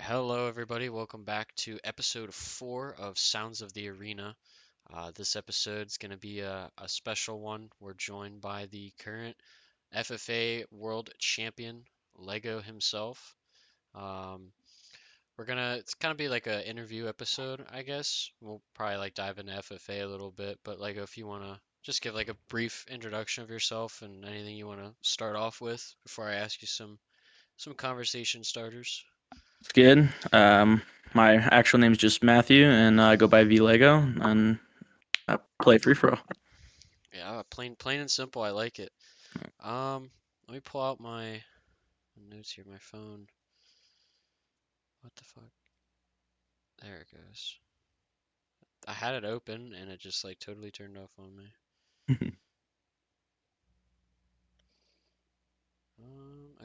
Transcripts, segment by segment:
Hello, everybody. Welcome back to episode 4 of Sounds of the Arena. This episode is going to be a special one. We're joined by the current FFA World Champion, Lego himself. Um, it's kind of be like an interview episode, I guess. We'll probably like dive into FFA a little bit, but Lego, if you want to just give like a brief introduction of yourself and anything you want to start off with before I ask you some conversation starters. It's good. My actual name is just Matthew, and I go by vL3go, and I play free for all. Yeah, plain and simple. I like it. Let me pull out my notes here, my phone. What the fuck? There it goes. I had it open and it just like totally turned off on me.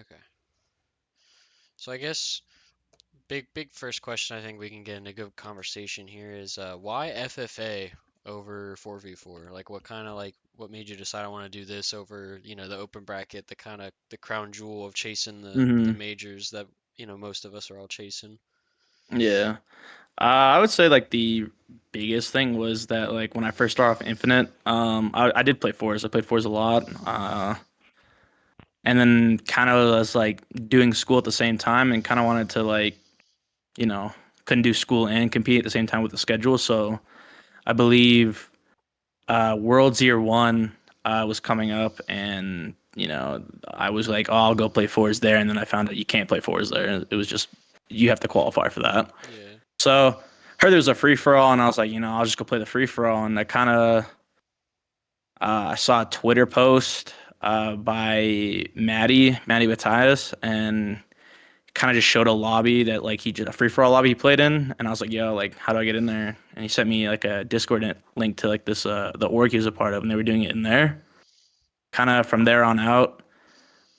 Okay. So I guess big first question I think we can get into good conversation here is why FFA over 4v4? Like what made you decide I want to do this over, the open bracket, the kind of the crown jewel of chasing the hmm majors that, most of us are all chasing. Yeah. I would say like the biggest thing was that like when I first started off Infinite, I did play fours. I played fours a lot. And then kind of was like doing school at the same time, and kind of wanted to like you know couldn't do school and compete at the same time with the schedule. So I believe Worlds Year One was coming up, and I was like, oh, I'll go play fours there, and then I found out you can't play fours there. It was just you have to qualify for that. Yeah. So heard there was a free for all, and I was like, I'll just go play the free for all, and I saw a Twitter post by Maddie Matthias, and kind of just showed a lobby that like he did a free for all lobby he played in, and I was like, yo, like how do I get in there? And he sent me like a Discord link to like this the org he was a part of, and they were doing it in there. Kind of from there on out,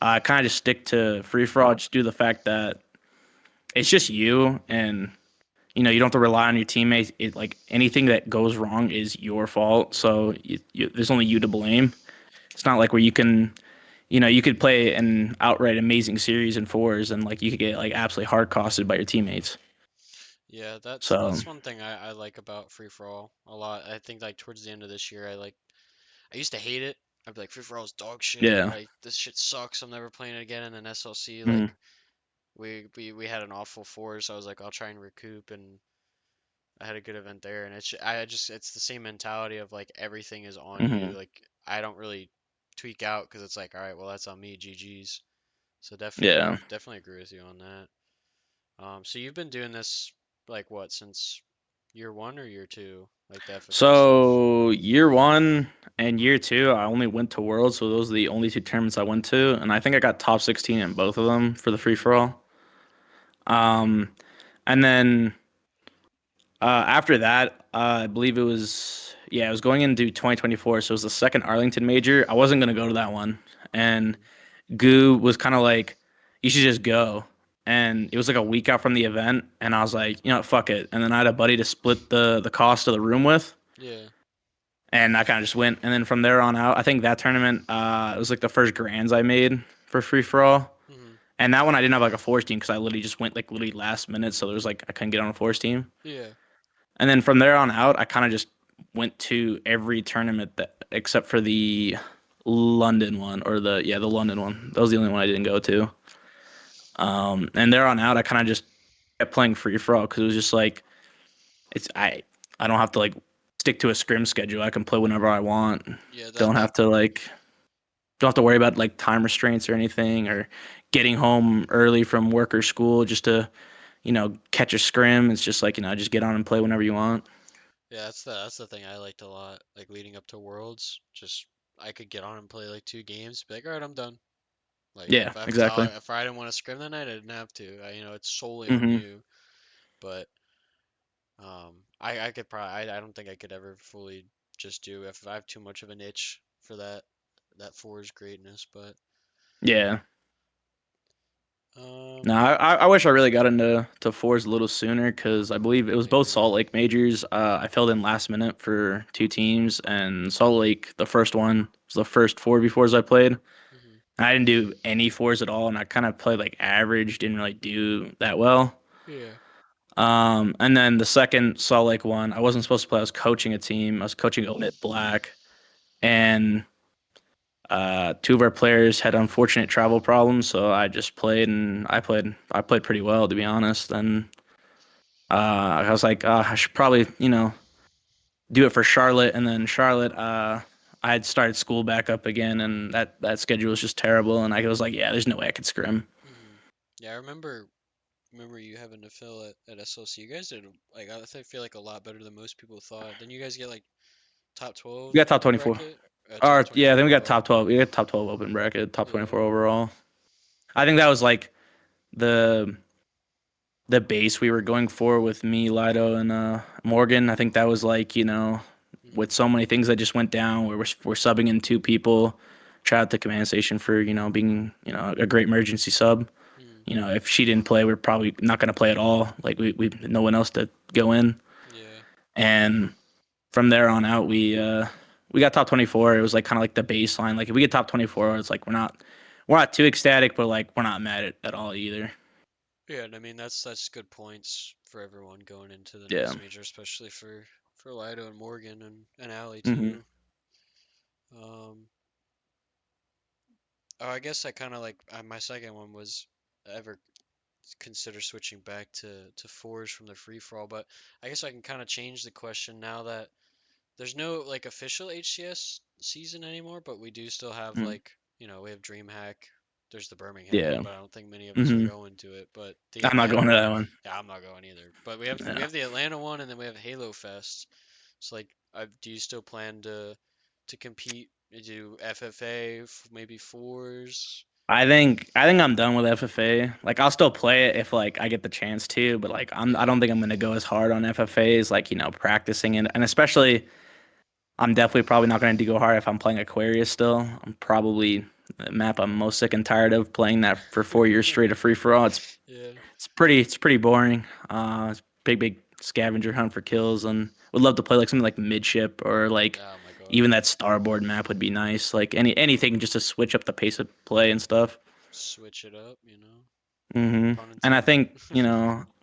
I kind of just stick to free for all, just due to the fact that it's just you, and you don't have to rely on your teammates. It like anything that goes wrong is your fault, so there's only you to blame. It's not like where you could play an outright amazing series in fours and like you could get like absolutely hard costed by your teammates. Yeah, So that's one thing I like about free for all a lot. I think like towards the end of this year, I used to hate it. I'd be like free for all is dog shit. yeah. Like this shit sucks. I'm never playing it again. And then SLC, Mhm. like we had an awful four, so I was like I'll try and recoup, and I had a good event there. And it's the same mentality of like everything is on you. Mhm. Like I don't really tweak out because it's like all right, well that's on me. GG's. So Yeah. definitely agree with you on that. So you've been doing this like what since year one or year two, like the FFA stuff? So year one and year two, I only went to Worlds, so those are the only two tournaments I went to, and I think I got top 16 in both of them for the free Hmm. for all. Um, and then after that, I believe it was going into 2024, so it was the second Arlington major. I wasn't gonna go to that one, and Hmm. Goo was kind of like, "You should just go." And it was like a week out from the event, and I was like, fuck it. And then I had a buddy to split the cost of the room with, Yeah. and I kind of just went. And then from there on out, I think that tournament, it was like the first grands I made for free for all. Hmm. And that one I didn't have like a force team because I literally just went like literally last minute, so there was like I couldn't get on a force team. Yeah. And then from there on out, I kind of just went to every tournament that except for the London one or the London one. That was the only one I didn't go to. And there on out, I kind of just kept playing free for all because it was just like it's I don't have to like stick to a scrim schedule. I can play whenever I want. Yeah. That Don't that have to like don't have to worry about like time restraints or anything or getting home early from work or school just to catch a scrim. It's just like just get on and play whenever you want. yeah. That's the thing I liked a lot. Like leading up to Worlds, just I could get on and play like two games, be like, all right, I'm done. Like Yeah, exactly. if I didn't want to scrim that night, I didn't have to. It's solely on hmm you. But I could probably I don't think I could ever fully just do if I have too much of an itch for that fours greatness. But Yeah. um, No, I wish I really got into fours a little sooner because I believe it was I both agree. Salt Lake majors. I filled in last minute for two teams, and Salt Lake, the first one, was the first 4v4s I played. Hmm. And I didn't do any fours at all, and I kind of played like average, didn't really do that well. Yeah. And then the second Salt Lake one, I wasn't supposed to play. I was coaching a team. I was coaching Omit Black, and two of our players had unfortunate travel problems. So I just played, and I played pretty well, to be honest. And I was like, I should probably, do it for Charlotte. And then Charlotte, I had started school back up again, and that schedule was just terrible. And I was like, yeah, there's no way I could scrim. Yeah, I remember you having to fill at SLC. You guys did like feel like a lot better than most people thought. Then you guys get like top We 12 got top open 24. bracket, top Or yeah, then we 24. got Oh, top 12. We got top 12 open bracket, top yeah. 24 overall. I think that was like the the base we were going for with me, Lido, and Morgan. I think that was like, with Mm, so many things that just went down, where we're subbing in two people. Shout out to command station for, being, a great emergency sub. mm, If she didn't play, we're probably not going to play at all. Like we no one else to go in. yeah. And from there on out, we got top 24. It was like kind of like the baseline. Like if we get top 24, it's like we're not too ecstatic, but like we're not mad at all either. Yeah, and I mean that's good points for everyone going into the Yeah. next major, especially for Lido and Morgan and Allie Hmm. too. Um, oh, I guess I kind of like my second one was ever consider switching back to fours from the free for all, but I guess I can kind of change the question now that there's no like official HCS season anymore, but we do still have like, we have DreamHack. There's the Birmingham one, Yeah. but I don't think many of us are Hmm. going to it. But the I'm not Atlanta going to that one, one. yeah, I'm not going either. But we Yeah. have the Atlanta one, and then we have Halo Fest. So like, do you still plan to compete? Do FFA, maybe fours? I think I'm done with FFA. Like I'll still play it if like I get the chance to, but like I Yeah. don't think I'm gonna go as hard on FFAs like, practicing it. And especially I'm definitely probably not gonna go hard if I'm playing Aquarius still. I'm probably the map I'm most sick and tired of playing that for 4 years straight of free for all. Yeah. It's pretty boring. It's big scavenger hunt for kills, and would love to play like something like midship or like Oh my God. even that starboard map would be nice. Like anything just to switch up the pace of play and stuff. Switch it up. Pun And I intended. think,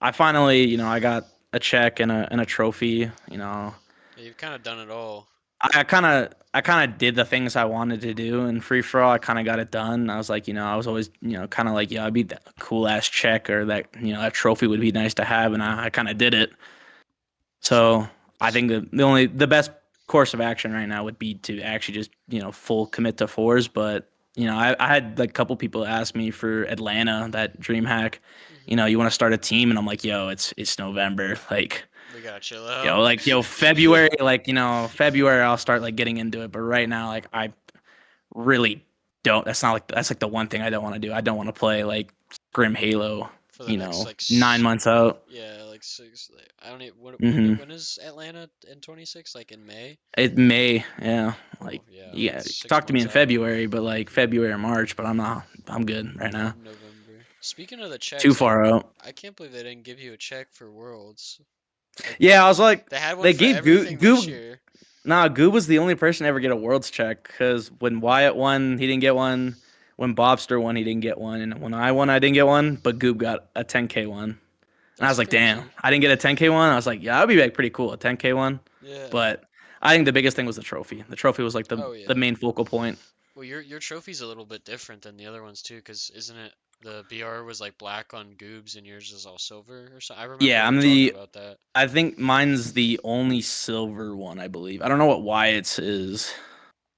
I finally, I got a check and a trophy. Yeah, you've kind of done it all. I kind of did the things I wanted to do in free for all. I kind of got it done. I was like, I was always, kind of like, yeah, I'd be that cool ass check, or that, that trophy would be nice to have, and I kind of did it. So I That's think the best course of action right now would be to actually just, full commit to fours. But, I had like a couple people ask me for Atlanta, that dream hack, hmm you want to start a team, and I'm like, yo, it's November. Like, We gotta chill out. February, like, February I'll start like getting into it. But right now, like, I really don't. That's like the one thing I don't want to do. I don't want to play like Grim Halo, For the next like 9 months out. yeah, like six. Like, I don't even Hmm. when is Atlanta in 26? Like in May? It may, yeah. Oh Like, yeah, yeah, that's you can 6 talk to me months in out. February, but like February or March, but I'm not. I'm good right now. November. Speaking of the Too checks, far out. I can't believe they didn't give you a check for Worlds. Like Yeah, I was like, they had one they for gave everything this year. Goob was the only person to ever get a world's check, because when Wyatt won, he didn't get one. When Bobster won, he didn't get one. And when I won, I didn't get one, but Goob got a 10K one. And I That's was like, damn, crazy. I didn't get a 10K one. I was like, yeah, that'd be like pretty cool, a 10K one. Yeah. But I think the biggest thing was the trophy. The trophy was like the, Oh the yeah. main focal point. Well, your trophy's a little bit different than the other ones too, because isn't it the BR was like black on Goobs and yours is all silver or so? I remember Yeah, you I'm talking the about that. I think mine's the only silver one, I believe. I don't know what Wyatt's is,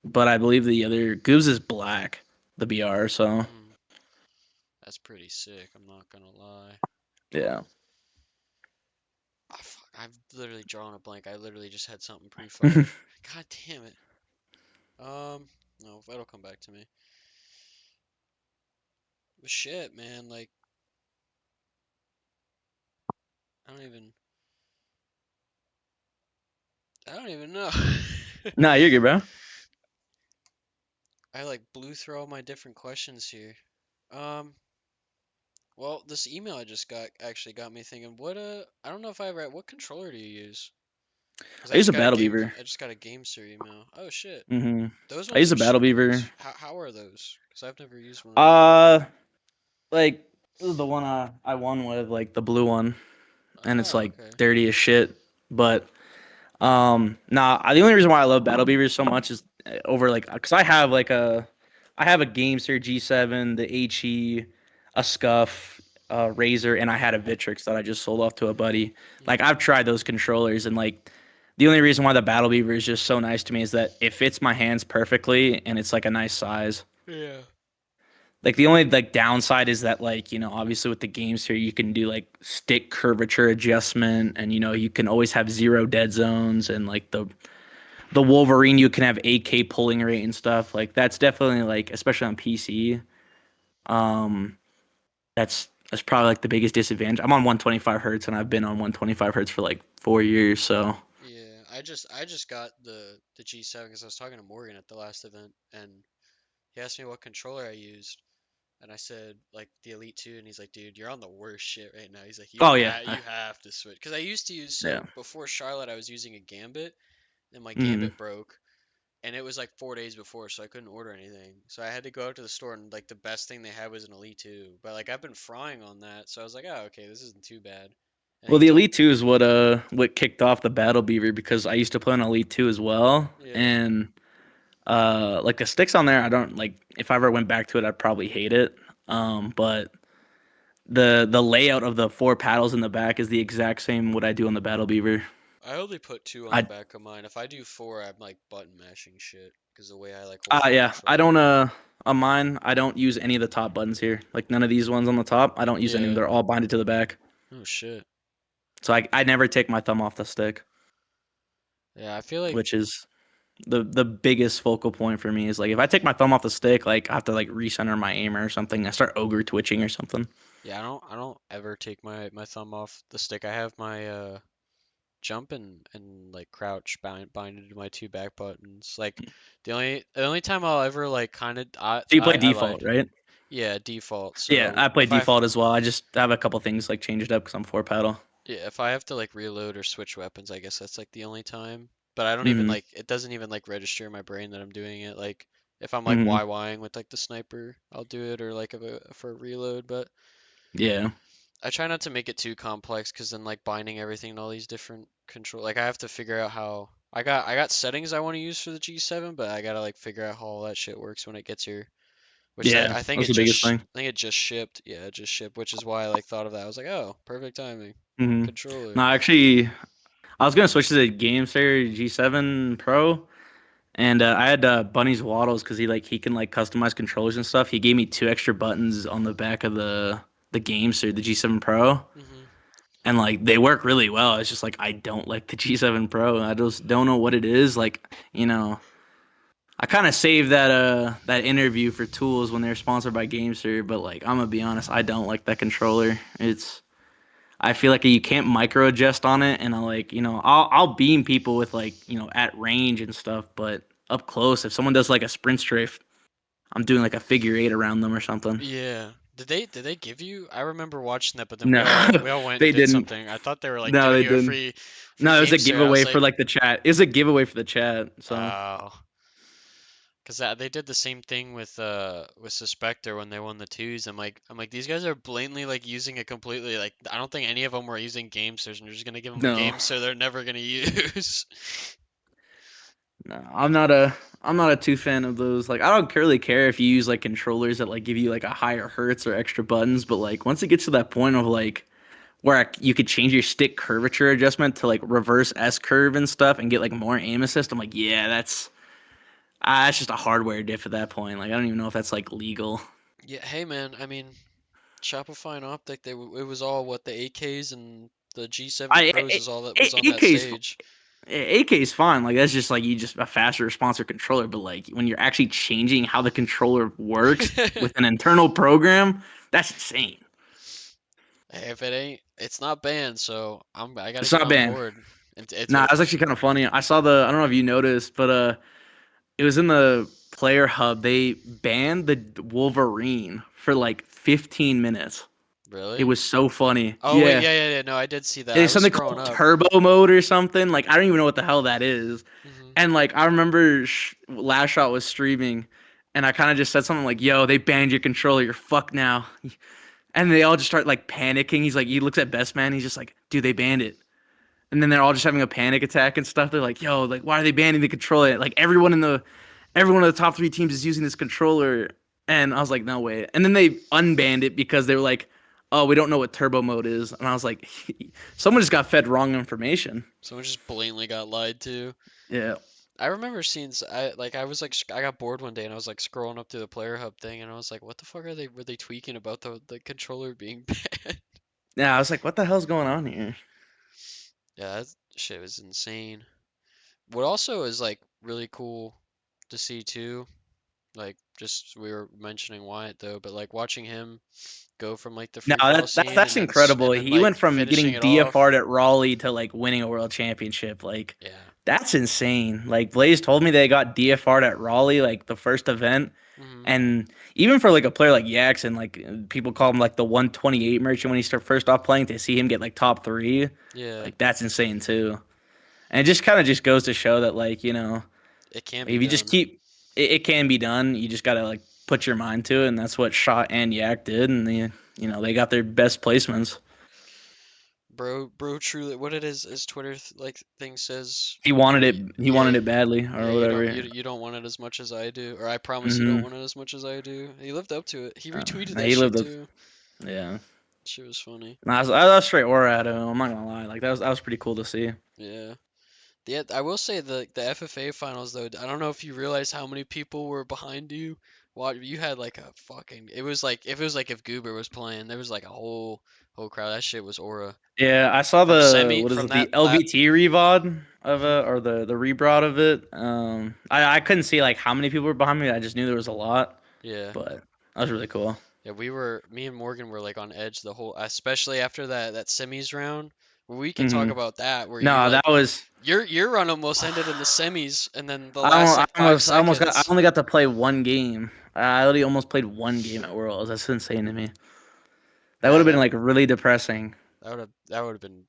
but I believe the other Goobs is black, the BR. So Mm, that's pretty sick. I'm not gonna lie. yeah. Ah, fuck, I've literally drawn a blank. I literally just had something pre-fire. God damn it. No, that'll come back to me. But shit, man. Like, I don't even. I don't even know. Nah, you're good, bro. I like blew through all my different questions here. Um, well, this email I just got actually got me thinking. I don't know if I ever. What controller do you use? Because I use a Battle Beaver. I just got a GameSir email. Oh shit, Hmm. those I ones use a are Battle Beaver. sleepers. How are those? Because I've never used one of those before. Uh, like This is the one I won with, like the blue one, and it's Oh, like okay. dirty as shit. But nah, the only reason why I love Battle Beavers so much is over like because I have a GameSir G7, the HE, a Scuff, a Razer, and I had a Vitrix that I just sold off to a buddy. Like Hmm. I've tried those controllers, and like the only reason why the Battle Beaver is just so nice to me is that it fits my hands perfectly, and it's like a nice size. Yeah. Like the only like downside is that like, obviously with the games here you can do like stick curvature adjustment, and you can always have zero dead zones, and like the Wolverine you can have 8K pulling rate and stuff. Like that's definitely like, especially on PC, um that's probably like the biggest disadvantage. I'm on 125 hertz and I've been on 125 hertz for like 4 years, so Yeah, I just got the G7 because I was talking to Morgan at the last event, and he asked me what controller I used, and I said like the Elite 2, and he's like, dude, you're on the worst shit right now. He's like, oh yeah. you have to switch, because I used to use, Yeah. so before Charlotte I was using a Gambit, and my Mm. Gambit broke, and it was like 4 days before, so I couldn't order anything. So I had to go out to the store, and like the best thing they had was an Elite 2. But like I've been frying on that, so I was like, oh, okay, this isn't too bad. And Well, he the told, Elite 2 is what kicked off the Battle Beaver, because I used to play on Elite 2 as well, yeah, and like the sticks on there, I don't like. If I ever went back to it, I'd probably hate it. But the layout of the four paddles in the back is the exact same what I do on the Battle Beaver. I only put two on the I back of mine. If I do four, I'm like button mashing shit because the way I like hold the yeah, I controller. don't on mine, I don't use any of the top buttons here. Like none of these ones on the top, I don't use any. Yeah. They're all binded to the back. Oh shit. So I never take my thumb off the stick, Yeah, I feel like, which is the biggest focal point for me. Is like if I take my thumb off the stick, like I have to like recenter my aimer or something. I start ogre twitching or something. yeah, I don't ever take my thumb off the stick. I have my jump and like crouch binded to my two back buttons. Like the only time I'll ever like kind of So you play I lied. default, right? Yeah, default. Yeah, So I play if I have default as well. I just have a couple things like changed up because I'm four paddle. Yeah, if I have to like reload or switch weapons, I guess that's like the only time. But I don't even Hmm. like it doesn't even like register in my brain that I'm doing it. Like if I'm like Hmm. YYing with like the sniper, I'll do it, or like for a reload, but Yeah. I try not to make it too complex because then like binding everything to all these different control, like I have to figure out how I got settings I want to use for the G7, but I gotta like figure out how all that shit works when it gets here. Which Yeah. I think That's the biggest thing. I think it just shipped. Yeah, it just shipped, which is why I like thought of that. I was like, oh, perfect timing. Hmm. No, Controller. actually, I was gonna switch to the GameSir G7 Pro, and I had Bunny's Waddles because he can like customize controllers and stuff. He gave me two extra buttons on the back of the GameSir, the G7 Pro, Hmm. and like they work really well. It's just like I don't like the G7 Pro. I just don't know what it is. Like, I kind of saved that interview for Tools when they're sponsored by GameSir, but like I'm gonna be honest, I don't like that controller. I feel like you can't micro adjust on it, and I'll beam people with like at range and stuff, but up close, if someone does like a sprint strafe, I'm doing like a figure eight around them or something. Yeah. Did they give you? I remember watching that, but then No, we all went and they did didn't. something. I thought they were like No, giving they you a didn't. free No, it was a game, sir. I was giveaway for like, like the chat. It was a giveaway for the chat. So oh, because they did the same thing with Suspector when they won the twos. I'm like these guys are blatantly like using it completely. Like I don't think any of them were using game sirs, and they're just gonna give them a no, game sir they're never gonna use. no, I'm not a too fan of those. Like, I don't really care if you use like controllers that like give you like a higher hertz or extra buttons, but like once it gets to that point of like where you could change your stick curvature adjustment to like reverse S curve and stuff and get like more aim assist, I'm like, yeah, that's just a hardware diff at that point. Like, I don't even know if that's like legal. Yeah, hey man, I mean Shopify and Optic, it was all what the 8Ks and the G7 I Pros is all that was on that AK's stage. AK's fine. Like that's just like you just a faster responsive controller. But like when you're actually changing how the controller works with an internal program, that's insane. Hey, if it ain't, it's not banned, so I gotta It's get not on banned. board. Nah, that's actually kind of funny. I saw I don't know if you noticed, but it was in the player hub. They banned the Wolverine for like 15 minutes. It Really? was so funny. Oh wait, Yeah. yeah, yeah, yeah. No, I did see that. I It's was something scrolling called up. turbo mode or something. Like I don't even know what the hell that is. Hmm. And like I remember Last Shot was streaming, and I kind of just said something like, "Yo, they banned your controller. You're fucked now." And they all just start like panicking. He's like, he looks at Best Man. He's just like, dude, they banned it. And then they're all just having a panic attack and stuff. They're like, yo, like, why are they banning the controller? Like every one of the top three teams is using this controller. And I was like, no way. And then they unbanned it because they were like, oh, we don't know what turbo mode is. And I was like, someone just got fed wrong information. Someone just blatantly got lied to. Yeah. I remember seeing I was like I got bored one day and I was like scrolling up through the player hub thing and I was like, what the fuck were they tweaking about the controller being banned? Yeah, I was like, what the hell's going on here? Yeah, that shit was insane. What also is like really cool to see too, like just we were mentioning Wyatt though, but like watching him go from like the No, free for all that's scene that's incredible. and then He like went from finishing getting it off. DFR'd at Raleigh to like winning a world championship. Like Yeah. that's insane. Like Blaze told me they got DFR'd at Raleigh like the first event. Hmm. And even for like a player like Jackson, like people call him like the 128 merchant when he started first off playing, to see him get like top three, Yeah, like that's insane too. And it just kind of just goes to show that like, it can be if you just done. keep it can be done. You just gotta like put your mind to it, and that's what Shot and Yak did, and they got their best placements. Bro, truly, what it is, his Twitter like thing says, He wanted it. He yeah, wanted it badly, yeah, or whatever. you don't want it as much as I do, or I promise you don't Mm-hmm. want it as much as I do. He lived up to it. He retweeted Nah, that he shit lived up. too. Yeah. Shit was funny. Nah, I was straight aura out of him. I'm not gonna lie. Like that was pretty cool to see. Yeah. Yeah, I will say the FFA finals though. I don't know if you realize how many people were behind you. You had like a fucking. It was like if Goober was playing, there was like a whole crowd. That shit was aura. Yeah, I saw From the semi what is from it, the that lap. LVT revod of Hmm. it, or the rebrod of it. I couldn't see like how many people were behind me. I just knew there was a lot, Yeah. but that was really cool. Yeah, me and Morgan were like on edge the whole, especially after that semis round. We can talk Hmm. about that where you No, like that was. your run almost ended in the semis, and then the I last almost, I like five almost, I almost got. I seconds. only got to play one game. I only almost played one game at Worlds. That's insane to me. That would Yeah, have been like really depressing. that would have been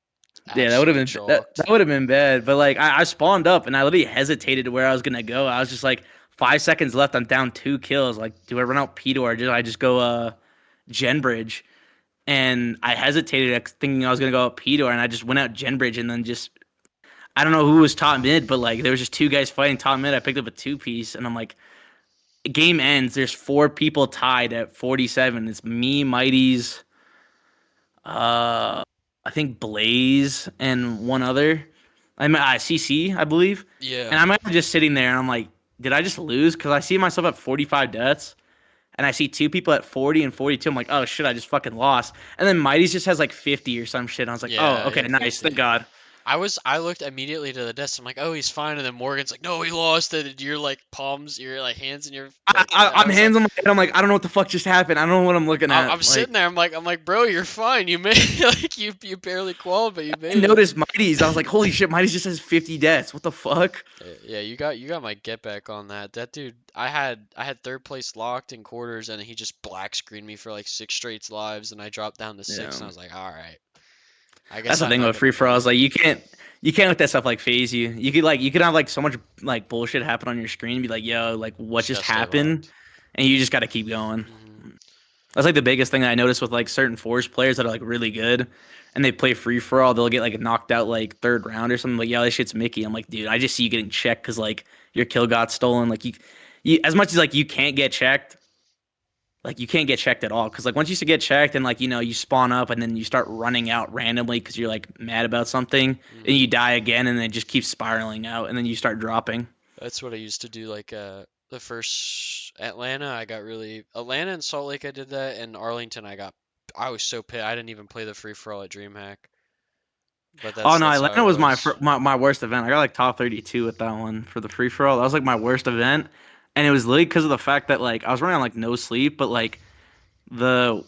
Yeah, that would have absolutely been that, chalked. that would have been bad. But like I spawned up and I literally hesitated where I was gonna go. I was just like 5 seconds left. I'm down 2 kills. Like, do I run out P or I just go Gen Bridge? And I hesitated thinking I was gonna go out P and I just went out Gen Bridge and then just I don't know who was top mid, but like there was just two guys fighting top mid. I picked up a two piece and I'm like, game ends. There's four people tied at 47. It's me, Mighty's, uh, I think Blaze and one other. I'm CC, I believe. Yeah, And I'm just sitting there and I'm like, did I just lose? Because I see myself at 45 deaths and I see two people at 40 and 42. I'm like, oh shit, I just fucking lost. And then Mighty's just has like 50 or some shit. And I was like, oh, yeah, he okay, had nice. Thank 50. God. I looked immediately to the desk. I'm like, oh, he's fine. And then Morgan's like, no, he lost. And you're like your like hands in your like. I I'm was like, hands on my head. I'm like, I don't know what the fuck just happened. I don't know what I'm looking I'm at. sitting Like, there. I'm like, bro, you're fine. You made like you barely qualified, but you I made it. noticed Mighty's. I was like, holy shit, Mighty's just has 50 deaths. What the fuck? Yeah, you got my get back on that. That dude, I had third place locked in quarters, and he just black screened me for like six straight lives, and I dropped down to six, Yeah. and I was like, all right, I guess That's the I'm thing not with gonna free for do alls. it. Like you can't let that stuff like phase you. You could have like so much like bullshit happen on your screen and be like, yo, like what Just just gotta stay happened? locked. And you just gotta keep going. Hmm. That's like the biggest thing that I noticed with like certain Force players that are like really good and they play free for all, they'll get like knocked out like third round or something. Like, yeah, this shit's Mickey. I'm like, dude, I just see you getting checked because like your kill got stolen. Like you as much as like you can't get checked, like you can't get checked at all. Cause like once you get checked and like, you spawn up and then you start running out randomly because you're like mad about something and Hmm. you die again and then it just keeps spiraling out and then you start dropping. That's what I used to do. Like the first Atlanta, I got really Atlanta and Salt Lake, I did that, and Arlington, I was so pissed. I didn't even play the free for all at DreamHack, but Oh no, that's how I Atlanta was was. my worst event. I got like top 32 with that one for the free for all. That was like my worst event, and it was literally because of the fact that like I was running on like no sleep, but like the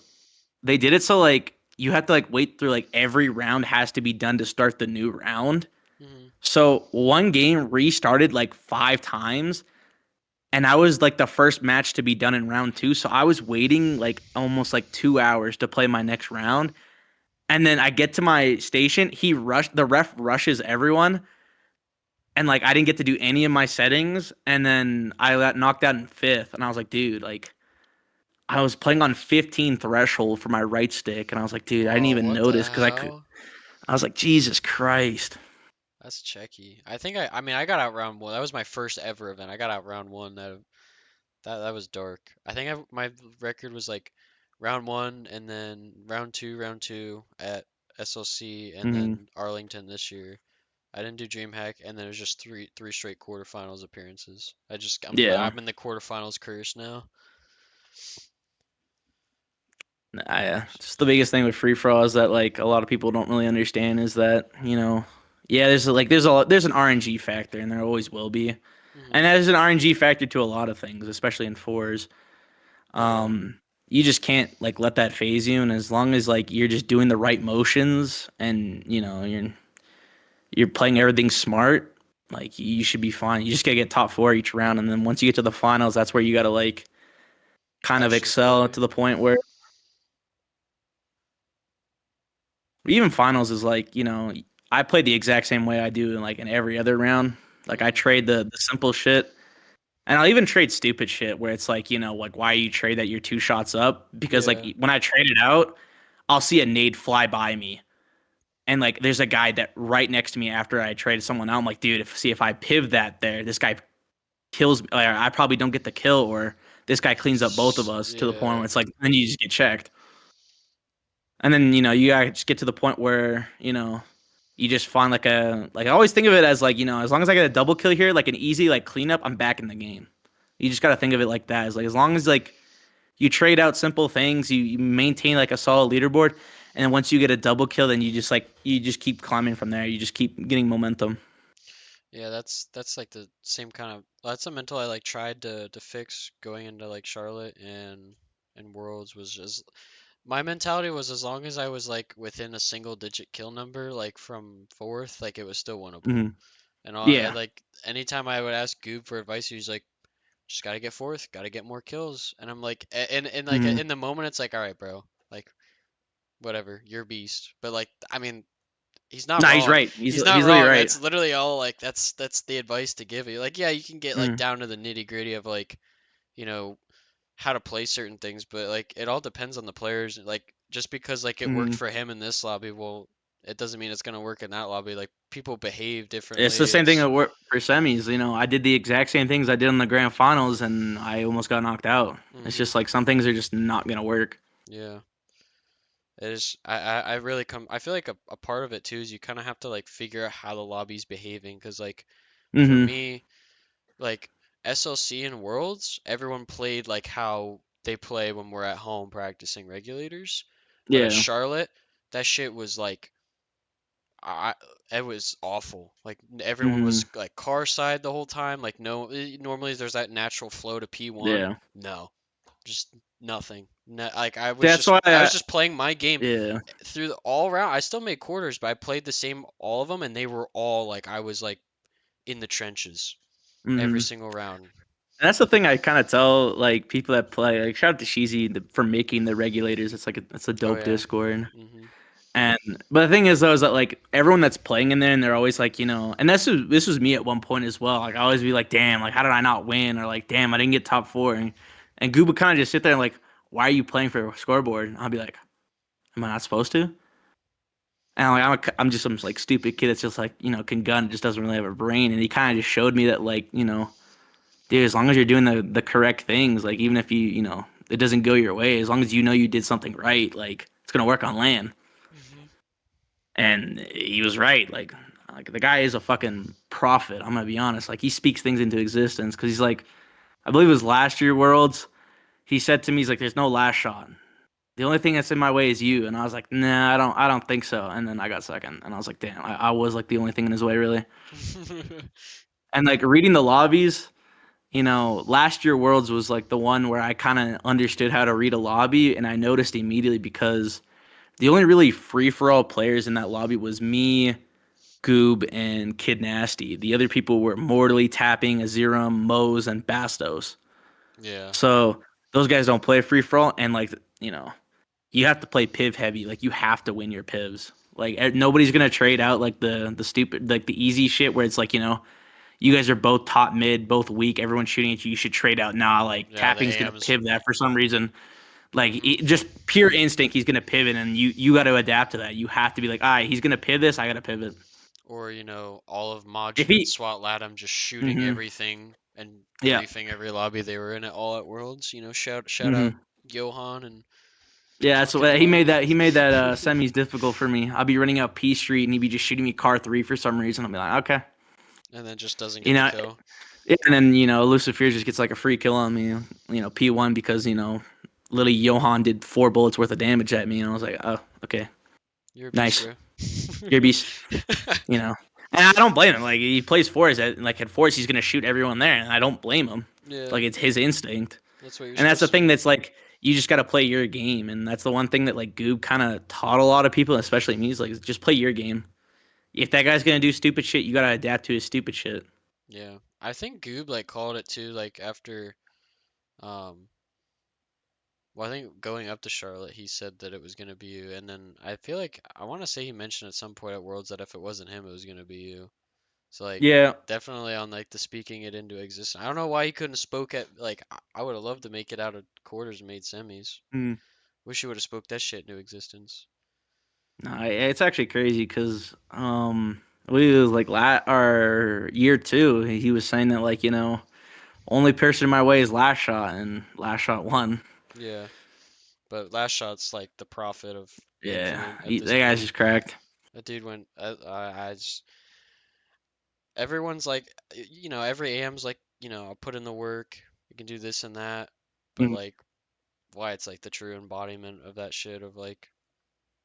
they did it so like you have to like wait through like every round has to be done to start the new round. Hmm. So one game restarted like 5 times, and I was like the first match to be done in round two. So I was waiting like almost like 2 hours to play my next round. And then I get to my station, the ref rushes everyone, and like I didn't get to do any of my settings, and then I got knocked out in fifth, and I was like, dude, like I was playing on 15 threshold for my right stick, and I was like, dude, I didn't Oh, even what the notice because I could. hell? I was like, Jesus Christ. That's checky. I mean, I got out round one. That was my first ever event. I got out round one. That was dark. I think my record was like round one, and then round two at SLC, and Hmm. then Arlington this year. I didn't do DreamHack, and then it was just three straight quarterfinals appearances. Yeah. I'm in the quarterfinals curse now. Just the biggest thing with free for all is that like a lot of people don't really understand is that yeah, there's an RNG factor, and there always will be, Hmm. and there's an RNG factor to a lot of things, especially in fours. Yeah. You just can't like let that phase you, and as long as like you're just doing the right motions and you're playing everything smart, like you should be fine. You just gotta get top four each round, and then once you get to the finals, that's where you gotta like kind of Actually excel play. to the point where even finals is like, I play the exact same way I do in like in every other round. Like I Hmm. trade the simple shit. And I'll even trade stupid shit where it's like, like why you trade that you're 2 shots up? Because like Yeah. when I trade it out, I'll see a nade fly by me. And like there's a guy that right next to me after I traded someone out. I'm like, dude, if I piv that there, this guy kills me, or I probably don't get the kill, or this guy cleans up both of us to the point Yeah. where it's like then you just get checked. And then, you gotta just get to the point where, you just find like I always think of it as like, as long as I get a double kill here, like an easy like cleanup, I'm back in the game. You just gotta think of it like that. As like as long as like you trade out simple things, you maintain like a solid leaderboard, and then once you get a double kill, then you just keep climbing from there. You just keep getting momentum. Yeah, that's like the same kind of that's a mental I like tried to fix going into like Charlotte and Worlds was just my mentality was as long as I was like within a single digit kill number like from fourth, like it was still winnable. Hmm. And all Yeah. like anytime I would ask Goob for advice, he was like, just gotta get fourth, gotta get more kills. And I'm like, and like Hmm. in the moment, it's like, all right, bro, like whatever, you're a beast. But like, I mean, he's not Nah, he's wrong. right. He's not He's literally wrong. right. That's literally all. Like that's the advice to give you. Like, yeah, you can get like Mm, down to the nitty gritty of like, you know, how to play certain things, but like it all depends on the players. Like just because like it worked mm. for him in this lobby, well, it doesn't mean it's gonna work in that lobby. Like people behave It's the differently. same thing It's that worked for semis. I did the exact same things I did in the grand finals, and I almost got knocked out. It's hmm just like some things are just not gonna work. yeah. It is. I really come. I feel like a part of it too is you kind of have to like figure out how the lobby's behaving. Because like for Hmm. me, like SLC and Worlds, everyone played like how they play when we're at home practicing regulators. But at Yeah. Charlotte, that shit was like I it was awful. Like everyone Hmm. was like car side the whole time. Like no, normally there's that natural flow to P1. Yeah. No, just nothing. No, like I was That's just why. I was just playing my game Yeah. through the all round. I still made quarters, but I played the same all of them, and they were all like I was like in the trenches every Hmm. single round. And that's the thing I kind of tell like people that play. Like shout out to Sheezy for making the regulators. It's a Oh dope yeah. Discord. Mhm. And but the thing is though is that like everyone that's playing in there and they're always like, and this was me at one point as well. Like I always be like, damn, like how did I not win? Or like, damn, I didn't get top four. And Goob would kind of just sit there and like, why are you playing for a scoreboard? And I'll be like, am I not supposed to? And I'm just some like stupid kid that's just like, can gun, just doesn't really have a brain. And he kind of just showed me that like, dude, as long as you're doing the correct things, like even if it doesn't go your way, as long as you know you did something right, like it's gonna work on land. Mhm. And he was right. Like the guy is a fucking prophet. I'm gonna be honest. Like he speaks things into existence because he's like, I believe it was last year Worlds. He said to me, he's like, "There's no last shot. The only thing that's in my way is you." And I was like, "Nah, I don't think so." And then I got second, and I was like, "Damn, I was like the only thing in his way, really." And like reading the lobbies, last year Worlds was like the one where I kind of understood how to read a lobby, and I noticed immediately because the only really free for all players in that lobby was me, Goob, and Kid Nasty. The other people were Mortally Tapping, Azirum, Mose, and Bastos. Yeah. So those guys don't play free for all, and like you have to play piv heavy. Like you have to win your pivs. Like nobody's gonna trade out like the stupid like the easy shit where it's like you guys are both top mid, both weak. Everyone's shooting at you. You should trade out. Nah, like Yeah, the tapping's gonna AMs. piv that for some reason. Like Hmm. just pure instinct, he's gonna pivot, and you got to adapt to that. You have to be like, all right, he's gonna pivot this. I gotta pivot. Or, all of If Majin and he, SWAT Latam just shooting hmm everything and yeah, griefing every lobby they were in at all at Worlds. Shout out hmm Johan and yeah. So talking he made love. that semis difficult for me. I'll be running out P Street, and he'd be just shooting me car three for some reason. I'll be like, okay, And then just doesn't you get the know, kill. yeah, and then Elusive Fear just gets like a free kill on me. P1 because literally Johan did 4 bullets worth of damage at me, and I was like, oh, okay, You're a beast, nice, bro. you're a beast. you know. And I don't blame him. Like he plays Force, like at Force, he's gonna shoot everyone there, and I don't blame him. Yeah, Like it's his instinct, that's what you're and that's the supposed to thing do. that's like you just gotta play your game, and that's the one thing that like Goob kind of taught a lot of people, especially me. Is like just play your game. If that guy's gonna do stupid shit, you gotta adapt to his stupid shit. Yeah. I think Goob like called it too, like after um well, I think going up to Charlotte, he said that it was gonna be you, and then I feel like I want to say he mentioned at some point at Worlds that if it wasn't him, it was gonna be you. So like Yeah. definitely on like the speaking it into existence. I don't know why he couldn't have spoke at like I would have loved to make it out of quarters and made semis. Mm. Wish he would have spoke that shit into existence. No, it's actually crazy because we was like our year two. He was saying that like only person in my way is last shot, and last shot won. Yeah, but last shot's like the prophet of Yeah, Infinite at this that guy's point. just cracked. That dude went. I just everyone's like, every AM's like, I'll put in the work. We can do this and that, but Mm. like, why it's like the true embodiment of that shit of like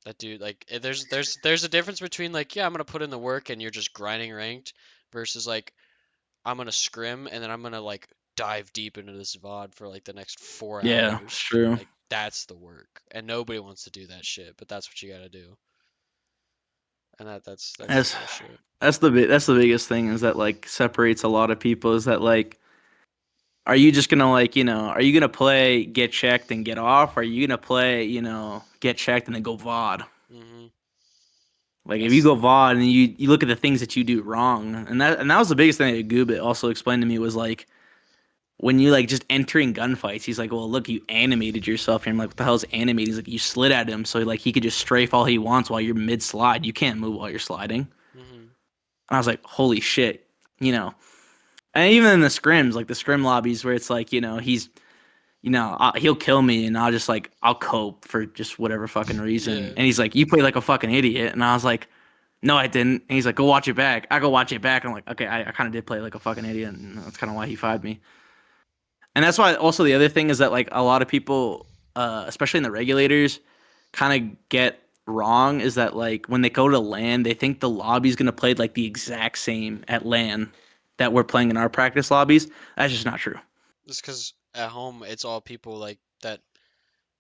that dude. Like, there's a difference between like, yeah, I'm gonna put in the work and you're just grinding ranked versus like I'm gonna scrim and then I'm gonna like dive deep into this VOD for like the next four Yeah, it's hours. true. Like that's the work, and nobody wants to do that shit, but that's what you gotta do, and that's some That's bullshit. that's the biggest thing is that like separates a lot of people is that like are you just gonna like are you gonna play get checked and get off? Or are you gonna play get checked and then go VOD? Hmm. Like if you That's go VOD and you look at the things that you do wrong, and that was the biggest thing that Goobit also explained to me was like when you like just entering gunfights, he's like, well, look, you animated yourself. And I'm like, what the hell is animated? He's like, you slid at him, so like he could just strafe all he wants while you're mid slide. You can't move while you're sliding. hmm. And I was like, holy shit, you know. And even in the scrims, like the scrim lobbies where it's like, he's, he'll kill me and I'll just like, I'll cope for just whatever fucking reason. Yeah. And he's like, you play like a fucking idiot. And I was like, no, I didn't. And he's like, go watch it back. I go watch it back. And I'm like, okay, I kind of did play like a fucking idiot. And that's kind of why he fired me. And that's why also the other thing is that like a lot of people, especially in the regulators, kind of get wrong is that like when they go to LAN, they think the lobby's gonna play like the exact same at LAN that we're playing in our practice lobbies. That's just not true. Just because at home it's all people like that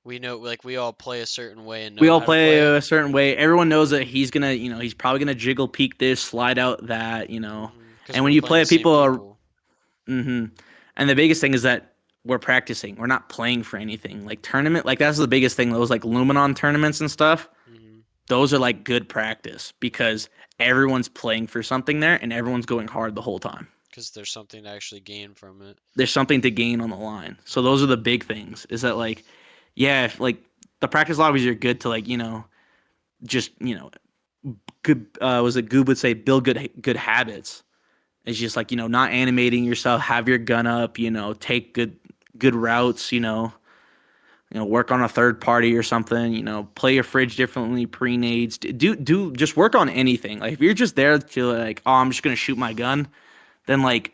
we know, like we all play a certain way and We know all how to play play it. a certain way. Everyone knows that he's gonna, he's probably gonna jiggle peek this, slide out that. Because And we're when you playing play the with same people, people. mm-hmm. And the biggest thing is that we're practicing. We're not playing for anything. Like tournament, like that's the biggest thing. Those like Luminon tournaments and stuff. Hmm. Those are like good practice because everyone's playing for something there and everyone's going hard the whole time. Because there's something to actually gain from it. There's something to gain on the line. So those are the big things. Is that like, yeah, if, like the practice lobbies are good to like just good. Was it Goob would say build good habits. It's just like not animating yourself, have your gun up, take good routes, work on a third party or something, play your fridge differently, pre-nades, do just work on anything. Like if you're just there to like, oh, I'm just gonna shoot my gun, then like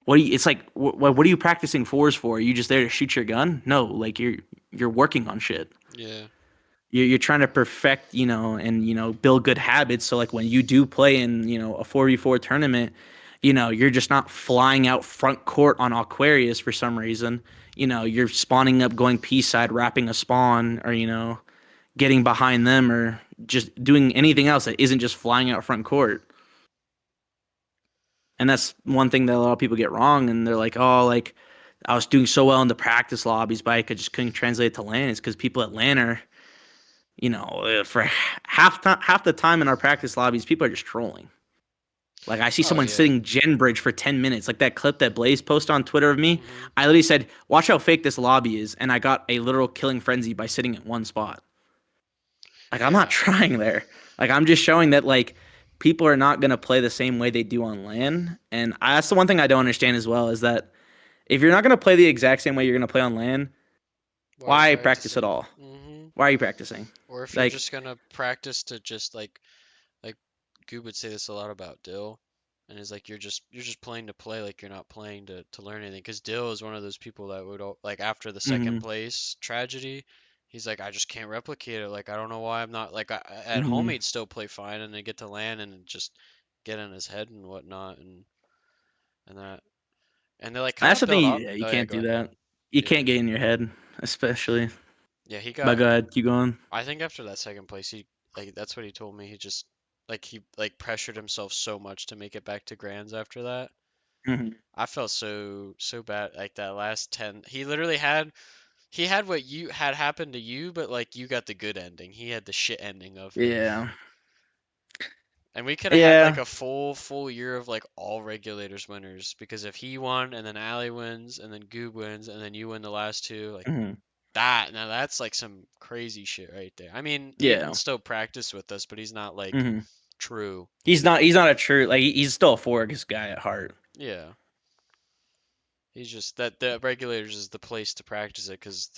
it's like what are you practicing fours for? Are you just there to shoot your gun? No, like you're working on shit. Yeah. You're trying to perfect, and build good habits. So like when you do play in, a 4v4 tournament, you're just not flying out front court on Aquarius for some reason. You're spawning up, going P side, wrapping a spawn, or getting behind them, or just doing anything else that isn't just flying out front court. And that's one thing that a lot of people get wrong, and they're like, oh, like I was doing so well in the practice lobbies, but I just couldn't translate it to LAN. It's because people at LAN are for half the time in our practice lobbies, people are just trolling. Like I see Oh someone yeah. sitting Gen Bridge for 10 minutes. Like that clip that Blaze posted on Twitter of me. Hmm. I literally said, "Watch how fake this lobby is," and I got a literal killing frenzy by sitting at one spot. Like I'm not Yeah. trying there. Like I'm just showing that like people are not gonna play the same way they do on LAN. And that's the one thing I don't understand as well is that if you're not gonna play the exact same way you're gonna play on LAN, Why are you why practice at practicing? all? Hmm. Why are you practicing? Or if you're Like, just gonna practice to just like Goob would say this a lot about Dill, and it's like you're just playing to play, like you're not playing to learn anything. Because Dill is one of those people that would like after the second hmm place tragedy, he's like I just can't replicate it. Like I don't know why I'm not like at home hmm he'd still play fine, and then get to land and just get in his head and whatnot, and that and they like kind that's of the thing. build up. You Oh yeah, can't go do ahead, go that. ahead. You Yeah, can't get in your head, especially. yeah, he But got. go ahead, keep going. I think after that second place, he like that's what he told me. He just like he like pressured himself so much to make it back to grands after that. hmm I felt so bad like that last 10. He had what you had happened to you, but like you got the good ending. He had the shit ending of him. Yeah, And we could have had like yeah, a full year of like all regulators winners because if he won and then Ali wins and then Goob wins and then you win the last two, like hmm that now that's like some crazy shit right there. I mean, he'd yeah. still practice with us, but he's not like hmm true. He's not. He's not a true. Like he's still a Forks guy at heart. Yeah. He's just that the regulators is the place to practice it because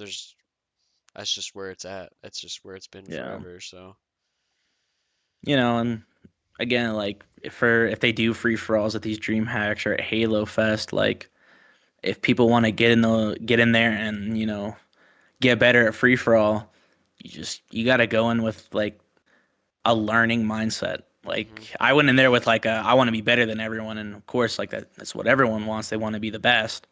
that's just where it's at. That's just where it's been Yeah, forever. So, and again, like if they do free for alls at these Dream Hacks or at Halo Fest, like if people want to get in there and get better at free for all, you got to go in with like a learning mindset. hmm. Like I went in there with like I want to be better than everyone, and of course, like that's what everyone wants. They want to be the best.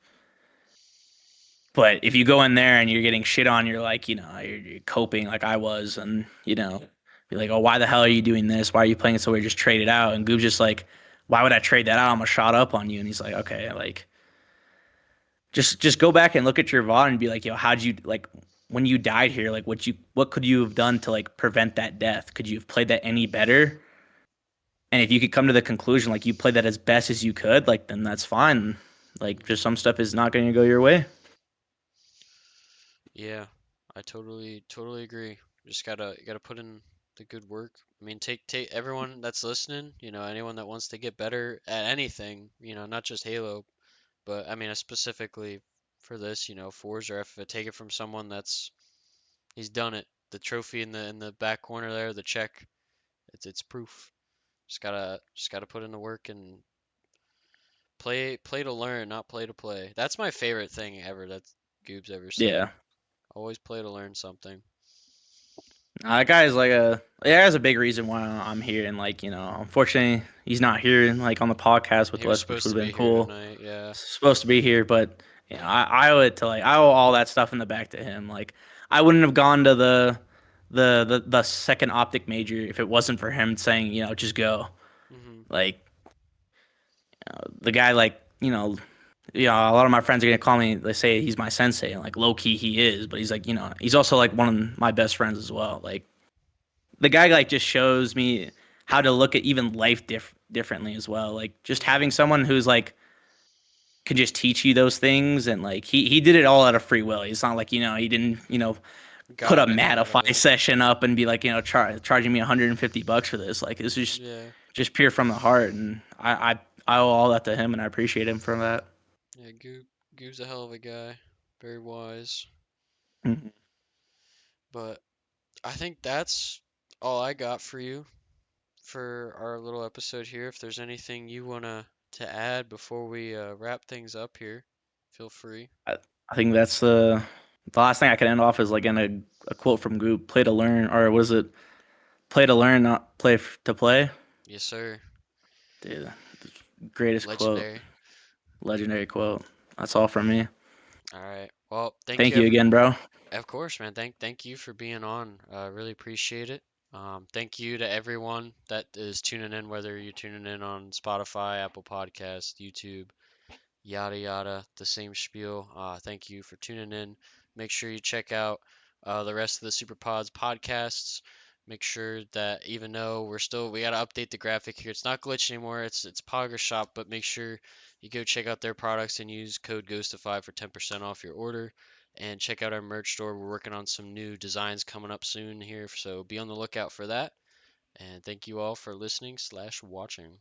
But if you go in there and you're getting shit on, you're like, you're coping like I was, and be like, oh, why the hell are you doing this? Why are you playing it so we just trade it out? And Goob's just like, why would I trade that out? I'm gonna shot up on you. And he's like, okay, like just go back and look at your VOD and be like, yo, how'd you like when you died here? Like, what could you have done to like prevent that death? Could you have played that any better? And if you could come to the conclusion like you played that as best as you could, like then that's fine. Like just Hmm. some stuff is not going to go your way. Yeah, I totally agree. You gotta put in the good work. I mean, take everyone that's listening. Anyone that wants to get better at anything. Not just Halo, but I mean, specifically for this. Forza or FFA, take it from someone he's done it. The trophy in the back corner there, the check. It's proof. Just gotta put in the work and play to learn, not play to play. That's my favorite thing ever that Goob's ever said. Yeah. Always play to learn something. That guy is like yeah, that's a big reason why I'm here. And like, unfortunately, he's not here like on the podcast with He was us, which supposed would to have be been here cool. tonight, yeah. Supposed to be here, but I owe it to like I owe all that stuff in the back to him. Like I wouldn't have gone to the second optic major if it wasn't for him saying, just go. Hmm. Like the guy like, a lot of my friends are gonna call me, they say he's my sensei, and like low key he is, but he's like, he's also like one of my best friends as well. Like the guy like just shows me how to look at even life differently as well. Like just Hmm. having someone who's like can just teach you those things, and like he did it all out of free will. It's not like he didn't put Got a anything out of Matify it. session up and be like charging me $150 for this. Like this is Yeah. just pure from the heart, and I owe all that to him, and I appreciate him for that. Yeah, Goob's a hell of a guy. Very wise. Mhm. But I think that's all I got for you for our little episode here. If there's anything you wanna to add before we wrap things up here, feel free. I think that's the last thing I can end off is like in a quote from Goop: "Play to learn," or was it "Play to learn, not play to play"? Yes, sir. Dude, greatest quote, Legendary. legendary quote. That's all from me. All right. Well, thank Thank you you every again, bro. Of course, man. Thank you for being on. Really appreciate it. Thank you to everyone that is tuning in, whether you're tuning in on Spotify, Apple Podcast, YouTube, yada yada, the same spiel. Thank you for tuning in. Make sure you check out the rest of the Super Pods podcasts. Make sure that even though we gotta update the graphic here. It's not glitch anymore. It's Pogger Shop, but make sure you go check out their products and use code Ghostify for 10% off your order. And check out our merch store. We're working on some new designs coming up soon here, so be on the lookout for that. And thank you all for listening/watching.